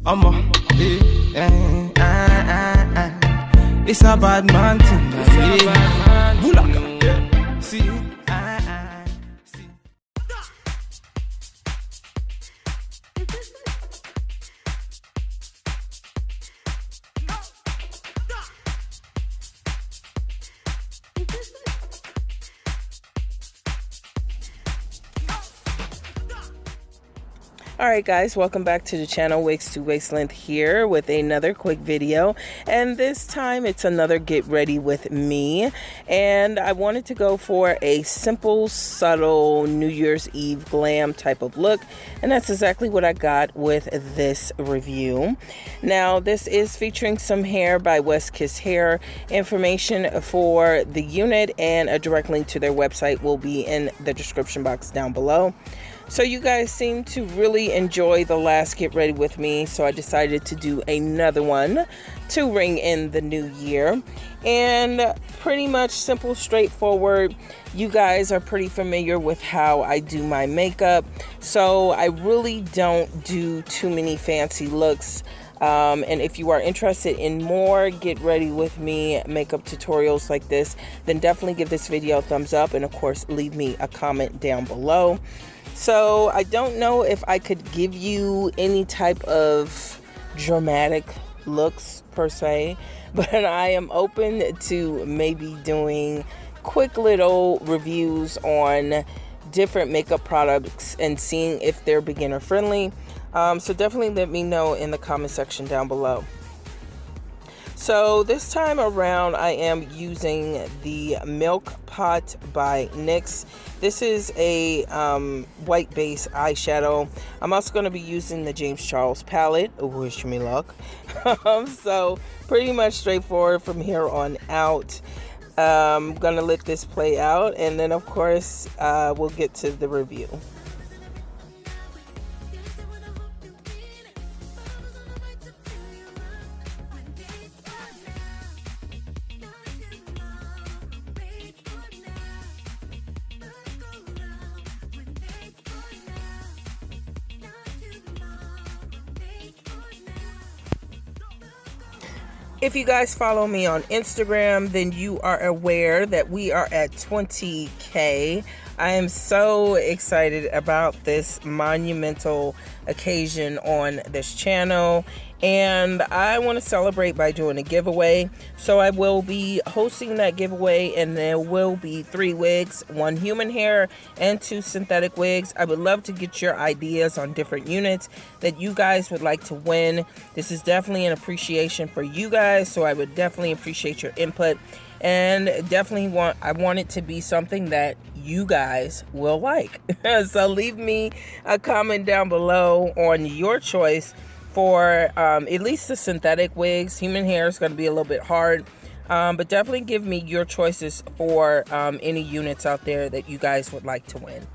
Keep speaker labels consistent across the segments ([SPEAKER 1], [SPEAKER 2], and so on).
[SPEAKER 1] It's a bad man thing. See.
[SPEAKER 2] Alright guys, welcome back to the channel. Wigs to Waist Length here with another quick video, and this time it's another get ready with me, and I wanted to go for a simple, subtle New Year's Eve glam type of look, and that's exactly what I got with this review. Now this is featuring some hair by Westkiss hair. Information for the unit and a direct link to their website will be in the description box down below. So you guys seem to really enjoy the last get ready with me, so I decided to do another one to ring in the new year. And pretty much simple, straightforward. You guys are pretty familiar with how I do my makeup, so I really don't do too many fancy looks. And if you are interested in more get ready with me makeup tutorials like this, then definitely give this video a thumbs up, and of course leave me a comment down below. So I don't know if I could give you any type of dramatic looks per se, but I am open to maybe doing quick little reviews on different makeup products and seeing if they're beginner friendly. So definitely let me know in the comment section down below. So this time around I am using the Milk Pot by NYX. This is a white base eyeshadow. I'm also going to be using the James Charles palette. Wish me luck. So pretty much straightforward from here on out. I'm going to let this play out, and then of course we'll get to the review. If you guys follow me on Instagram, then you are aware that we are at 20K. I am so excited about this monumental occasion on this channel, and I want to celebrate by doing a giveaway. So I will be hosting that giveaway, and there will be 3 wigs, 1 human hair and 2 synthetic wigs. I would love to get your ideas on different units that you guys would like to win. This is definitely an appreciation for you guys, so I would definitely appreciate your input, and definitely I want it to be something that you guys will like. So leave me a comment down below on your choice for at least the synthetic wigs. Human hair is going to be a little bit hard, but definitely give me your choices for any units out there that you guys would like to win.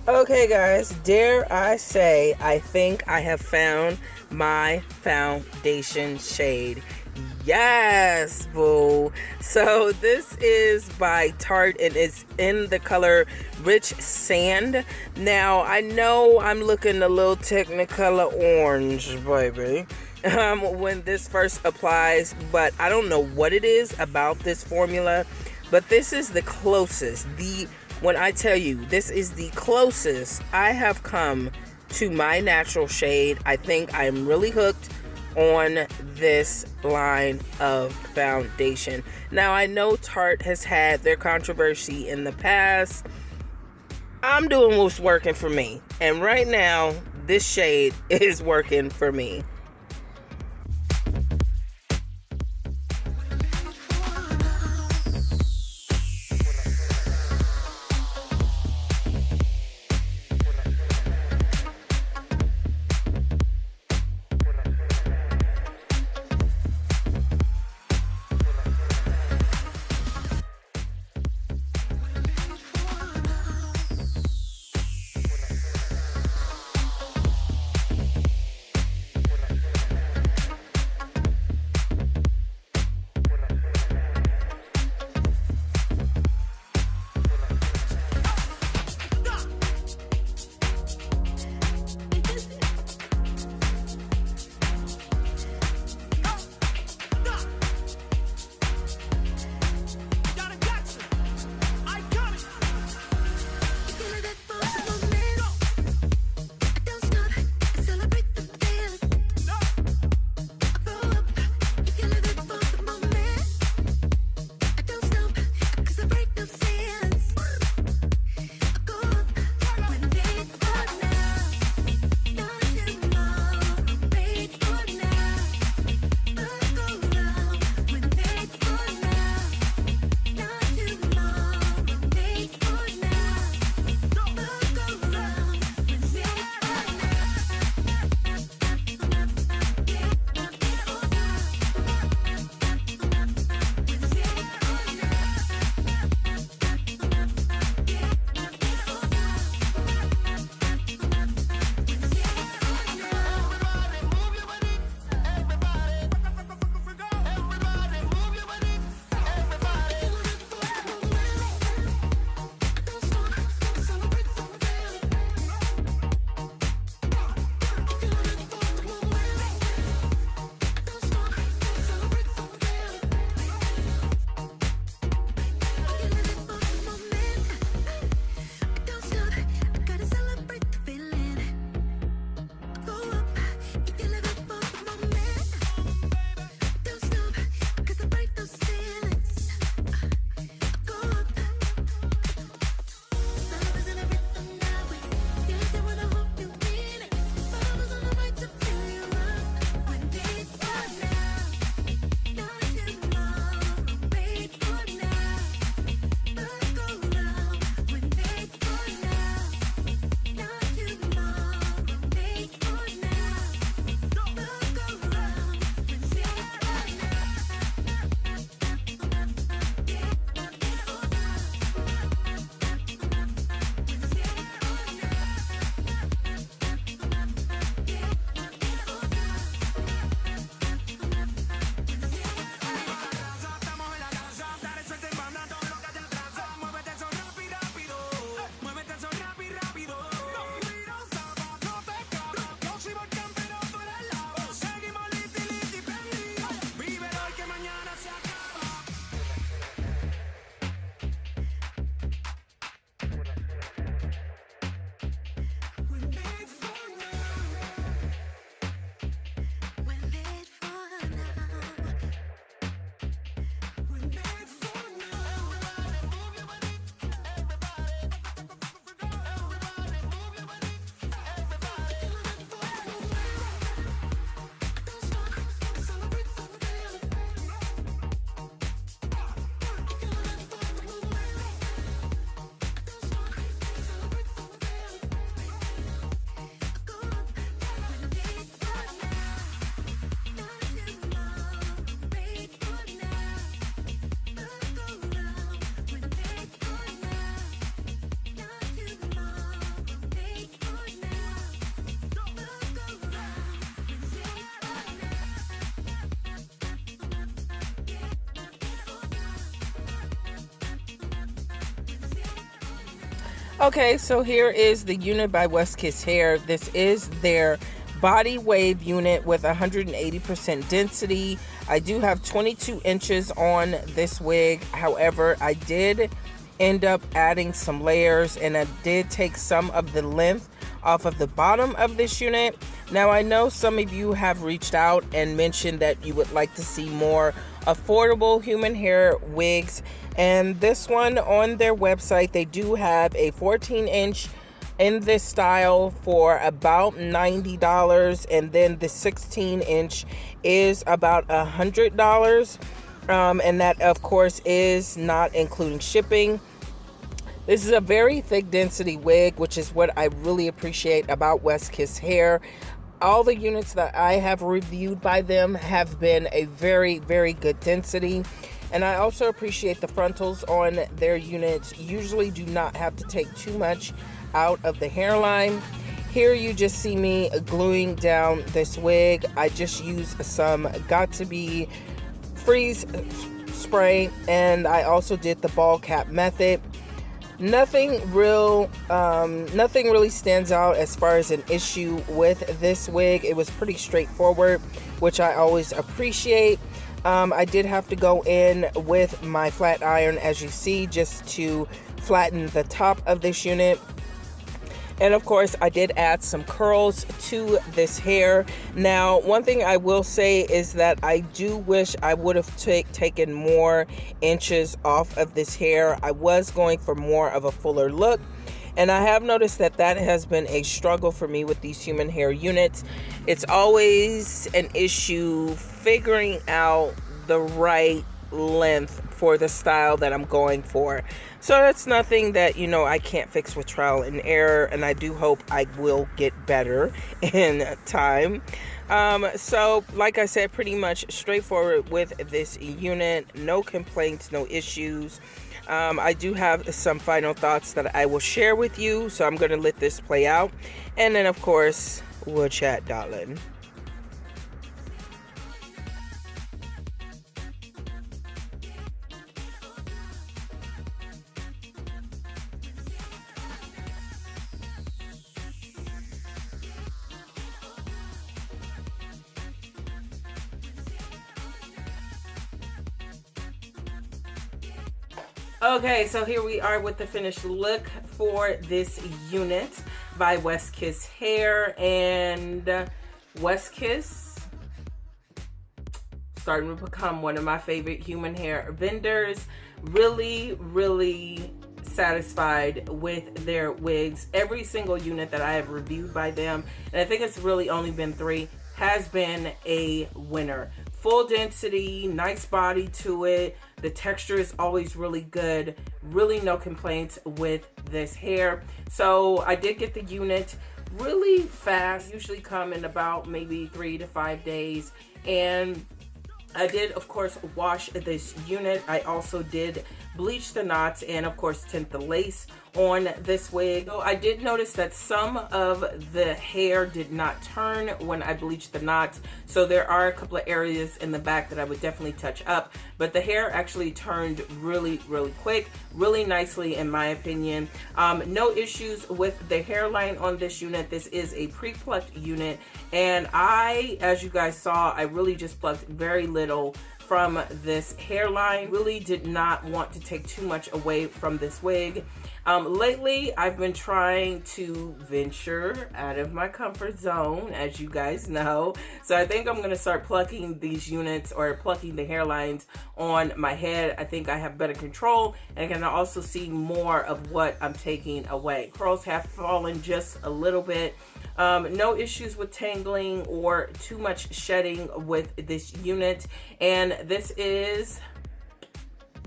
[SPEAKER 2] Okay guys, dare I say, I think I have found my foundation shade. Yes, boo. So this is by Tarte, and it's in the color Rich Sand. Now I know I'm looking a little Technicolor orange, baby, when this first applies, but I don't know what it is about this formula, but this is the closest. When I tell you this is the closest I have come to my natural shade, I think I'm really hooked on this line of foundation. Now I know Tarte has had their controversy in the past. I'm doing what's working for me, and right now this shade is working for me. Okay, so here is the unit by Westkiss Hair. This is their body wave unit with 180% density. I do have 22 inches on this wig. However, I did end up adding some layers, and I did take some of the length off of the bottom of this unit. Now, I know some of you have reached out and mentioned that you would like to see more affordable human hair wigs, and this one on their website, they do have a 14-inch in this style for about $90, and then the 16-inch is about $100, and that of course is not including shipping. This is a very thick density wig, which is what I really appreciate about Westkiss Hair. All the units that I have reviewed by them have been a very, very good density. And I also appreciate the frontals on their units usually do not have to take too much out of the hairline. Here you just see me gluing down this wig. I just used some Got To Be freeze spray, and I also did the ball cap method. Nothing really stands out as far as an issue with this wig. It was pretty straightforward, which I always appreciate. I did have to go in with my flat iron, as you see, just to flatten the top of this unit. And of course, I did add some curls to this hair. Now, one thing I will say is that I do wish I would have taken more inches off of this hair. I was going for more of a fuller look, and I have noticed that that has been a struggle for me with these human hair units. It's always an issue figuring out the right length for the style that I'm going for. So that's nothing that, you know, I can't fix with trial and error, and I do hope I will get better in time. So like I said, pretty much straightforward with this unit. No complaints, no issues. I do have some final thoughts that I will share with you, so I'm going to let this play out, and then of course we'll chat, darling. Okay, so here we are with the finished look for this unit by Westkiss Hair. And Westkiss starting to become one of my favorite human hair vendors. Really satisfied with their wigs. Every single unit that I have reviewed by them, and I think it's really only been 3, has been a winner. Full density, nice body to it. The texture is always really good. Really no complaints with this hair. So I did get the unit really fast. Usually come in about maybe 3 to 5 days. And I did, of course, wash this unit. I also did bleach the knots and, of course, tint the lace on this wig. So I did notice that some of the hair did not turn when I bleached the knots. So there are a couple of areas in the back that I would definitely touch up. But the hair actually turned really quick, really nicely in my opinion. No issues with the hairline on this unit. This is a pre-plucked unit. And as you guys saw, I really just plucked very little from this hairline. Really did not want to take too much away from this wig. Lately, I've been trying to venture out of my comfort zone, as you guys know. So I think I'm going to start plucking these units, or plucking the hairlines on my head. I think I have better control, and I can also see more of what I'm taking away. Curls have fallen just a little bit. No issues with tangling or too much shedding with this unit. And this is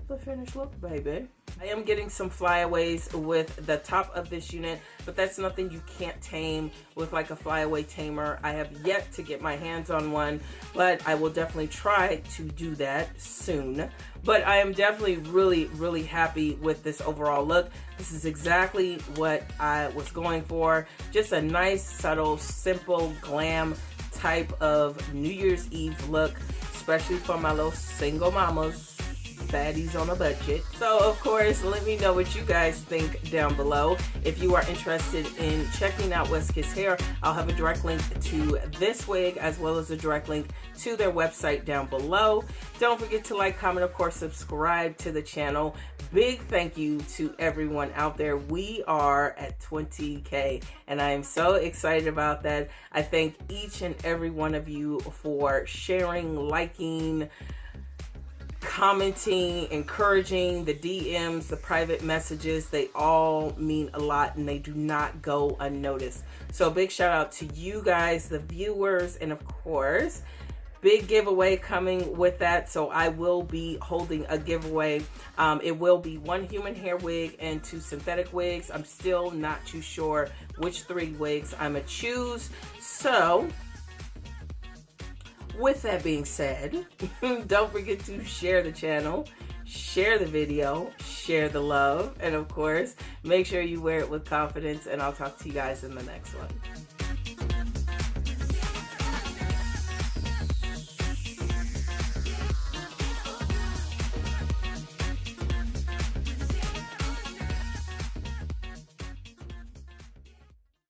[SPEAKER 2] the finished look, baby. I am getting some flyaways with the top of this unit, but that's nothing you can't tame with like a flyaway tamer. I have yet to get my hands on one, but I will definitely try to do that soon. But I am definitely really happy with this overall look. This is exactly what I was going for. Just a nice, subtle, simple, glam type of New Year's Eve look, especially for my little single mamas. baddies on a budget. So of course, let me know what you guys think down below. If you are interested in checking out Westkiss hair, I'll have a direct link to this wig as well as a direct link to their website down below. Don't forget to like, comment, of course, subscribe to the channel. Big thank you to everyone out there. We are at 20K and I am so excited about that. I thank each and every one of you for sharing, liking, commenting, encouraging, the DMs, the private messages. They all mean a lot and they do not go unnoticed. So a big shout out to you guys, the viewers, and of course, big giveaway coming with that. So I will be holding a giveaway. It will be 1 human hair wig and 2 synthetic wigs. I'm still not too sure which 3 wigs I'm gonna choose. So with that being said, don't forget to share the channel, share the video, share the love, and of course, make sure you wear it with confidence, and I'll talk to you guys in the next one.